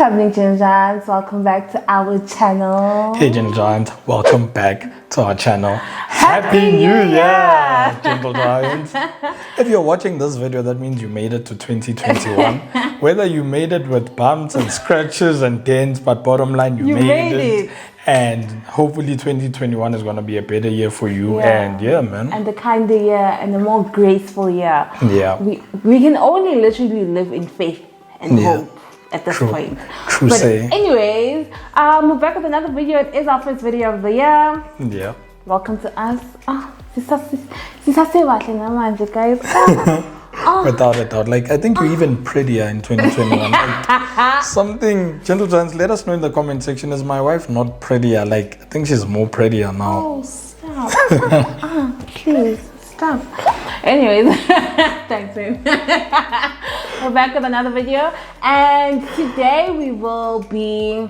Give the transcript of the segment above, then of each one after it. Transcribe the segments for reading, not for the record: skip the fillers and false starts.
happening, Giants? Welcome back to our channel. Hey, Giants, welcome back to our channel. Happy New Year, Gentle Giants. If you're watching this video, that means you made it to 2021. Whether you made it with bumps and scratches and dents, but bottom line, you made it. And hopefully 2021 is going to be a better year for you. And man. And the kinder year and the more graceful year. Yeah. We can only literally live in faith and hope at this point. True say. Anyways, we're back with another video. It is our first video of the year. Yeah. Welcome to us. Siza, guys. Without a doubt. Like, I think you're even prettier in 2021. Like, something, Gentle Giants, let us know in the comment section. Is my wife not prettier? Like, I think she's more prettier now. Oh, stop. Please, stop. Anyways, thanks, babe. We're back with another video. And today we will be...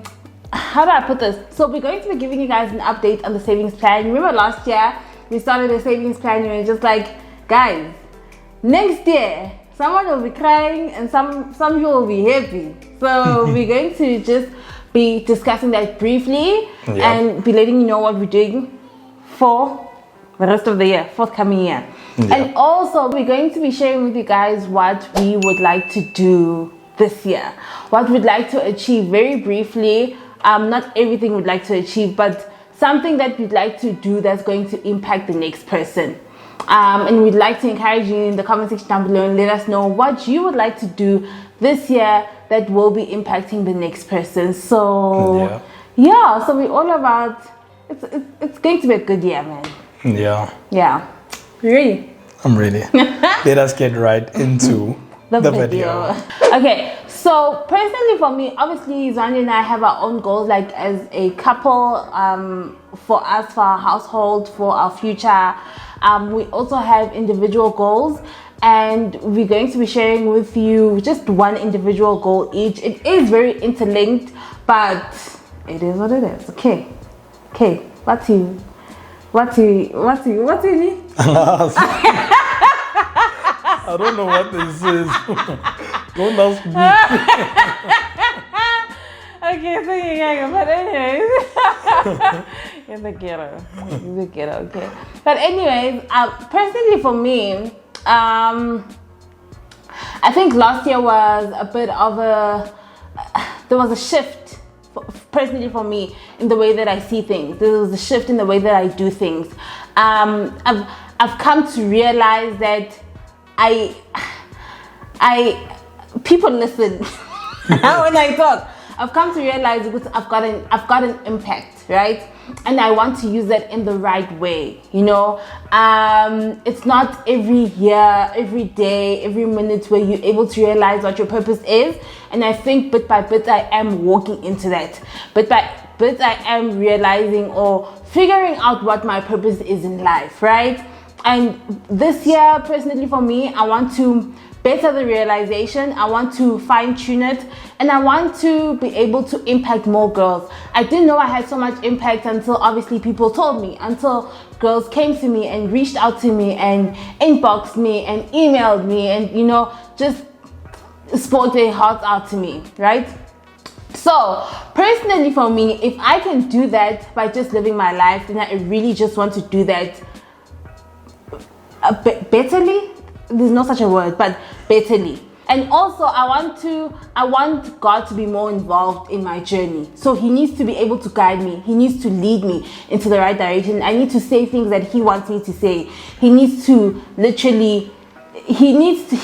How do I put this? So we're going to be giving you guys an update on the savings plan. Remember last year, we started a savings plan and we were just like, guys, next year, someone will be crying and some people will be happy. So we're going to just be discussing that briefly and be letting you know what we're doing for the rest of the year, forthcoming year. And also, we're going to be sharing with you guys what we would like to do this year. What we'd like to achieve very briefly. Not everything we'd like to achieve, but something that we'd like to do that's going to impact the next person. And we'd like to encourage you in the comment section down below and let us know what you would like to do this year that will be impacting the next person. So so we're all about it's going to be a good year, man. Yeah. You ready? I'm ready. Let us get right into the video. Okay, so personally for me, obviously Mzwandile and I have our own goals, like as a couple, for us, for our household, for our future. We also have individual goals, and we're going to be sharing with you just one individual goal each. It is very interlinked, but it is what it is. Okay, what do you need? I don't know what this is. Don't ask me. Okay, so but anyways, you're the ghetto, okay. But anyways, personally for me, I think last year was a bit of there was a shift, personally for me, in the way that I see things. There was a shift in the way that I do things. I've come to realize that people listen when I talk. I've come to realize that I've got an impact, right? And I want to use that in the right way, you know. It's not every year, every day, every minute where you're able to realize what your purpose is. And I think bit by bit I am walking into that. Bit by bit I am realizing or figuring out what my purpose is in life, right? And this year, personally for me, I want to better the realization. I want to fine-tune it, and I want to be able to impact more girls. I didn't know I had so much impact until obviously people told me, until girls came to me and reached out to me and inboxed me and emailed me and, you know, just spoke their hearts out to me, right? So personally for me, if I can do that by just living my life, then I really just want to do that betterly. There's no such a word, but betterly. And also I want God to be more involved in my journey. So he needs to be able to guide me. He needs to lead me into the right direction. I need to say things that he wants me to say. He needs to literally, he needs to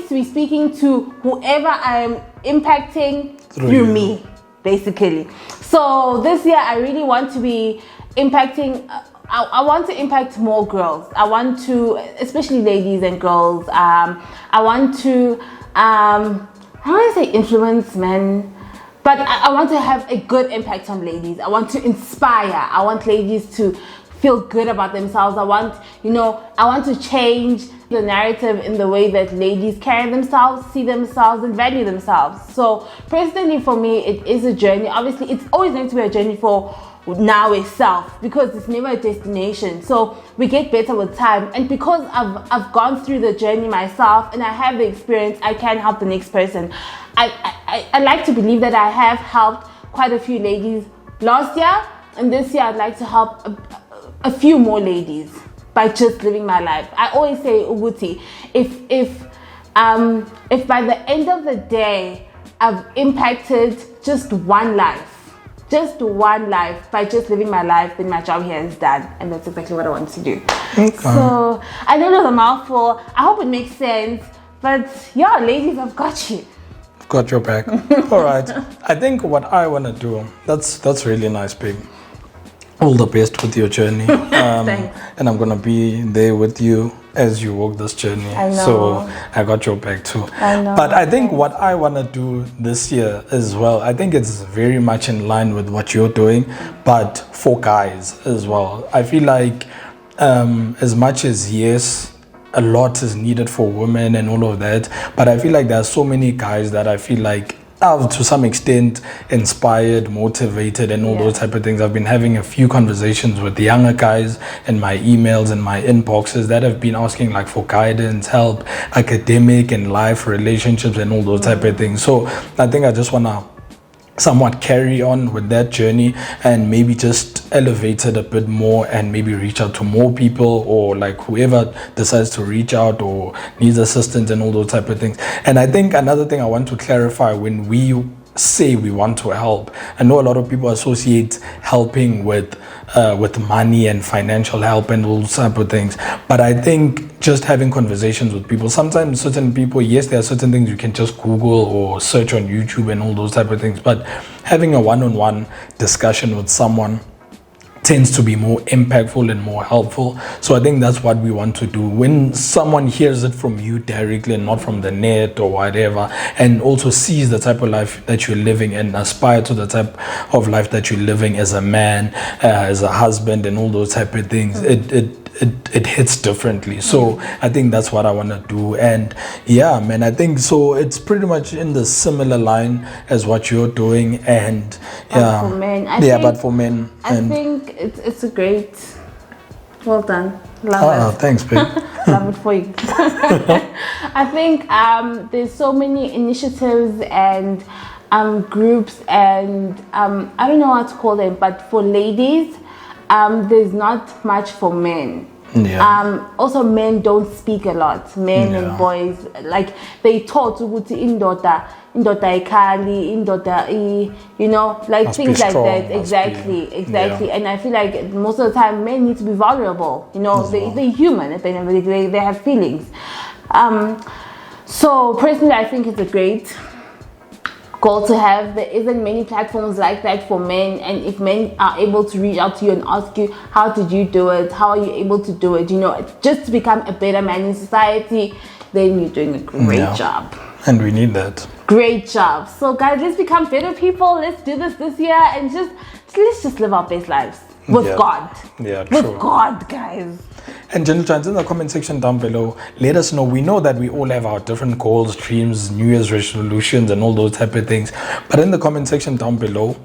be speaking to whoever I am impacting through me, basically. So this year I really want to be impacting, I want to impact more girls. I want to, especially ladies and girls, I want to, I don't want to say influence men, but I want to have a good impact on ladies. I want to inspire. I want ladies to feel good about themselves. I want to change the narrative in the way that ladies carry themselves, see themselves, and value themselves. So personally for me, it is a journey. Obviously, it's always going to be a journey for now itself, because it's never a destination. So we get better with time, and because I've gone through the journey myself and I have the experience, I can help the next person. I like to believe that I have helped quite a few ladies last year, and this year I'd like to help a few more ladies by just living my life. I always say, Uguti, if by the end of the day I've impacted just one life by just living my life, then my job here is done, and that's exactly what I want to do. Okay. So I know there's a mouthful. I hope it makes sense, but yeah, ladies, I've got you. I've got your back. All right. I think what I want to do, that's really nice, babe. All the best with your journey. Thanks. And I'm gonna be there with you as you walk this journey. I know. So I got your back too. I know. But I think what I wanna do this year as well, I think it's very much in line with what you're doing, but for guys as well. I feel like as much as yes, a lot is needed for women and all of that, but I feel like there are so many guys that I feel like to some extent inspired, motivated, and all those type of things. I've been having a few conversations with the younger guys in my emails and my inboxes that have been asking like for guidance, help, academic and life, relationships, and all those type of things. So I think I just want to somewhat carry on with that journey and maybe just elevate it a bit more and maybe reach out to more people, or like whoever decides to reach out or needs assistance and all those type of things. And I think another thing I want to clarify, when we say we want to help, I know a lot of people associate helping with money and financial help and all type of things, but I think just having conversations with people, sometimes certain people, yes, there are certain things you can just Google or search on YouTube and all those type of things, but having a one-on-one discussion with someone tends to be more impactful and more helpful. So I think that's what we want to do. When someone hears it from you directly and not from the net or whatever, and also sees the type of life that you're living and aspire to the type of life that you're living as a man, as a husband, and all those type of things, it hits differently. So I think that's what I want to do. And yeah, man, I think so it's pretty much in the similar line as what you're doing. And yeah, for men, but for men, I think it's a great, well done, love it. Thanks, babe. Love it for you. I think there's so many initiatives and groups and I don't know what to call them, but for ladies, there's not much for men. Also, men don't speak a lot. Men and boys, like, they taught indoda ikali, indoda, you know, like must things like that. Exactly. And I feel like most of the time men need to be vulnerable. You know, they're human at the end of the day. They have feelings. So personally, I think it's a great goal to have. There isn't many platforms like that for men, and if men are able to reach out to you and ask you, how did you do it, how are you able to do it, you know, just to become a better man in society, then you're doing a great job. And we need that. Great job. So guys, let's become better people. Let's do this year, and let's just live our best lives with God. Yeah, true. With God, guys. And Gentle Giants, in the comment section down below, let us know. We know that we all have our different goals, dreams, New Year's resolutions, and all those type of things. But in the comment section down below,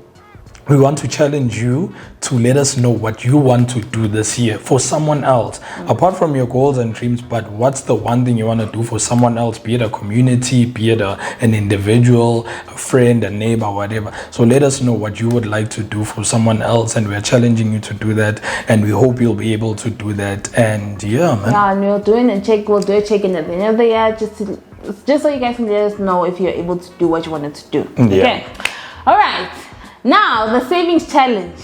we want to challenge you to let us know what you want to do this year for someone else. Apart from your goals and dreams, but what's the one thing you want to do for someone else, be it a community, be it an individual, a friend, a neighbor, whatever. So let us know what you would like to do for someone else, and we're challenging you to do that, and we hope you'll be able to do that. And yeah, man. Yeah, and we'll do a check-in at the end of the year, just so you guys can let us know if you're able to do what you wanted to do. Okay. All right. Now, the savings challenge.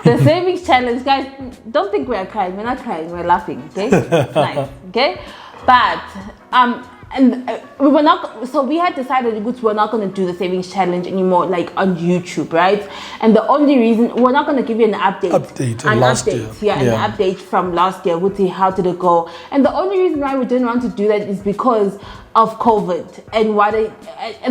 The savings challenge, guys, don't think we're crying. We're not crying, we're laughing, okay? It's nice, okay? But we were not, so we had decided we're not going to do the savings challenge anymore, like on YouTube, right? And the only reason we're not going to give you an update an update from last year, would see how did it go. And the only reason why we didn't want to do that is because of COVID and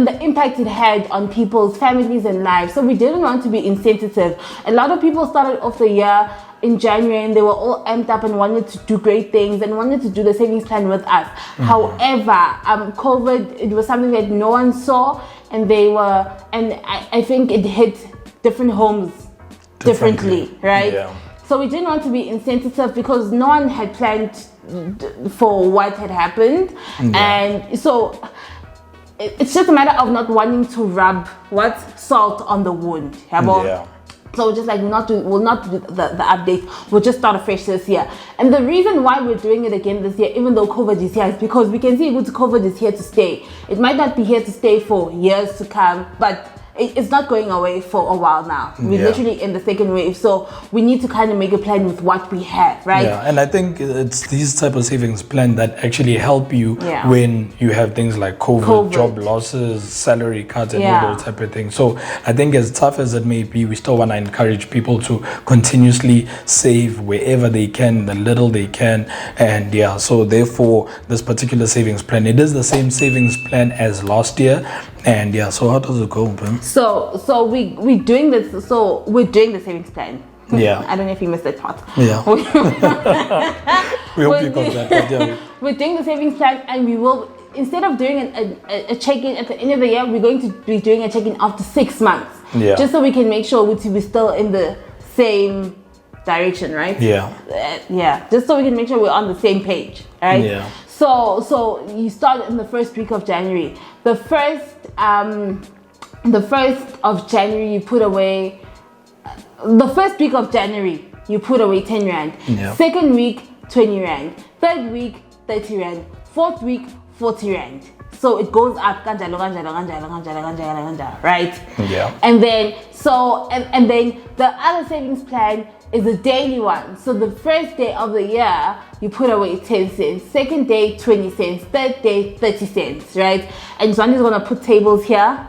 the impact it had on people's families and lives. So we didn't want to be insensitive. A lot of people started off the year in January and they were all amped up and wanted to do great things and wanted to do the savings plan with us. However, COVID, it was something that no one saw, and I think it hit different homes differently, right? Yeah. So we didn't want to be insensitive because no one had planned for what had happened. And so it's just a matter of not wanting to rub salt on the wound. So we're just like, we'll not do the update. We'll just start afresh this year. And the reason why we're doing it again this year, even though COVID is here, is because we can see COVID is here to stay. It might not be here to stay for years to come, but it's not going away for a while now. We're literally in the second wave, so we need to kind of make a plan with what we have, right? Yeah, and I think it's these type of savings plan that actually help you when you have things like COVID, job losses, salary cuts, and all those type of things. So I think as tough as it may be, we still want to encourage people to continuously save wherever they can, the little they can, and so therefore this particular savings plan, it is the same savings plan as last year. And so how does it go, Ben? So we're doing this. So we're doing the savings plan. Yeah. I don't know if you missed that part. Yeah. We hope you got that. We're doing the savings plan, and we will, instead of doing a check-in at the end of the year, we're going to be doing a check-in after 6 months. Yeah. Just so we can make sure we're still in the same direction, right? Yeah. Just so we can make sure we're on the same page, right? Yeah. So you start in the first week of January. The first of January, you put away. The first week of January, you put away 10 rand. Yeah. Second week, 20 rand. Third week, 30 rand. Fourth week, 40 rand. So it goes up, right? Yeah. And then the other savings plan is a daily one. So the first day of the year, you put away 10 cents. Second day, 20 cents. Third day, 30 cents, right? And Mzwandile is gonna put tables here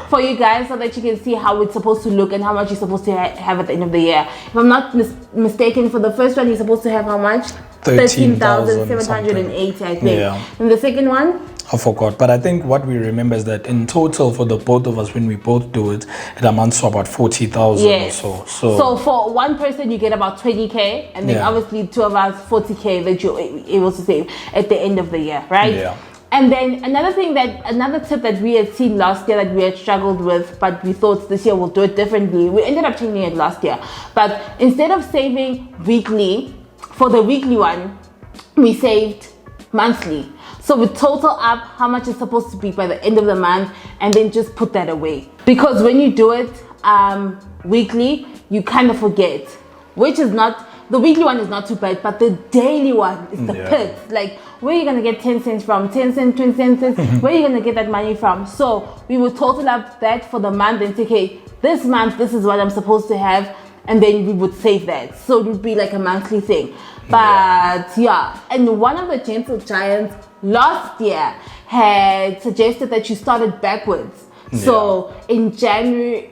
for you guys so that you can see how it's supposed to look and how much you're supposed to have at the end of the year. If I'm not mistaken, for the first one, you're supposed to have how much? 13,780, I think. Yeah. And the second one? I forgot, but I think what we remember is that in total for the both of us, when we both do it, it amounts to about 40,000 or so. So for one person, you get about 20K, and then obviously two of us, 40K that you're able to save at the end of the year, right? Yeah. And then another tip that we had seen last year that we had struggled with, but we thought this year we'll do it differently. We ended up changing it last year, but instead of saving weekly, for the weekly one, we saved monthly. So we total up how much it's supposed to be by the end of the month, and then just put that away. Because when you do it weekly, you kind of forget, which is not, the weekly one is not too bad, but the daily one is the pit. Like, where are you going to get 10 cents from? 10 cents, 20 cents, where are you going to get that money from? So we would total up that for the month and say, okay, this month, this is what I'm supposed to have. And then we would save that. So it would be like a monthly thing. But and one of the gentle giants last year had suggested that you started backwards. So in January,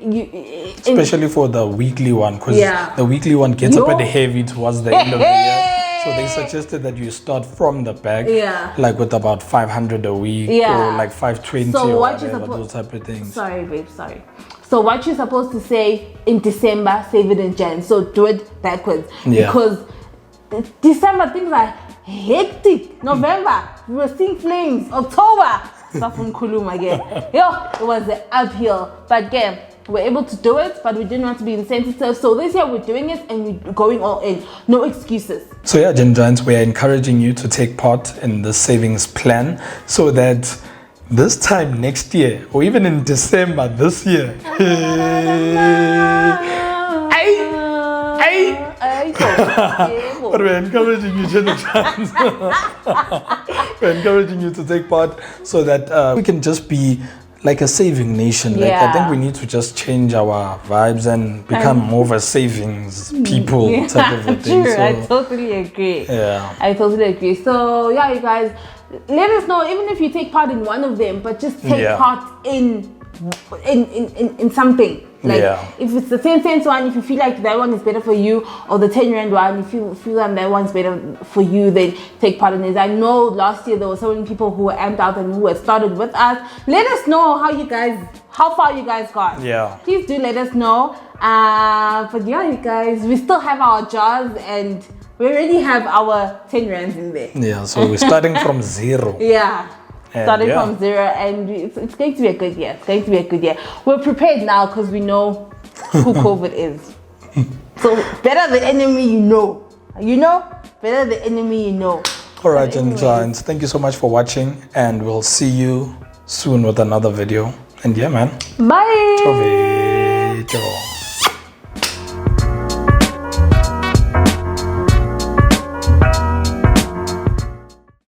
especially for the weekly one, because the weekly one gets a bit heavy towards the end of the year. So they suggested that you start from the back, like with about 500 a week or like 520 or whatever, those type of things. Sorry, babe, sorry. So what you're supposed to save in December, save it in Jan. So do it backwards. Because December, things are hectic. November, we were seeing flames. October, stuff from Kulum again. It was an uphill. But again, we're able to do it, but we didn't want to be insensitive. So this year we're doing it and we're going all in. No excuses. So Gen Giants, we are encouraging you to take part in the savings plan so that this time next year, or even in December this year, but we're encouraging you, Gen Giants. We're encouraging you to take part so that we can just be like a saving nation. Like I think we need to just change our vibes and become more of a savings people type of a thing. True, So, I totally agree. Yeah. I totally agree. So yeah, you guys, let us know, even if you take part in one of them, but just take part in something. Like if it's the 10 cents one, if you feel like that one is better for you, or the 10 rand one, if you feel like that one's better for you, then take part in it. I know last year there were so many people who were amped out and who had started with us. Let us know how far you guys got. Yeah. Please do let us know. But yeah, you guys, we still have our jars and we already have our 10 rands in there. Yeah, so we're starting from zero. Yeah. And Starting from zero, and it's going to be a good year. It's going to be a good year. We're prepared now because we know who COVID is. So better the enemy you know. You know? Better the enemy you know. All right, giants. Thank you so much for watching, and we'll see you soon with another video. And yeah, man. Bye. Ciao.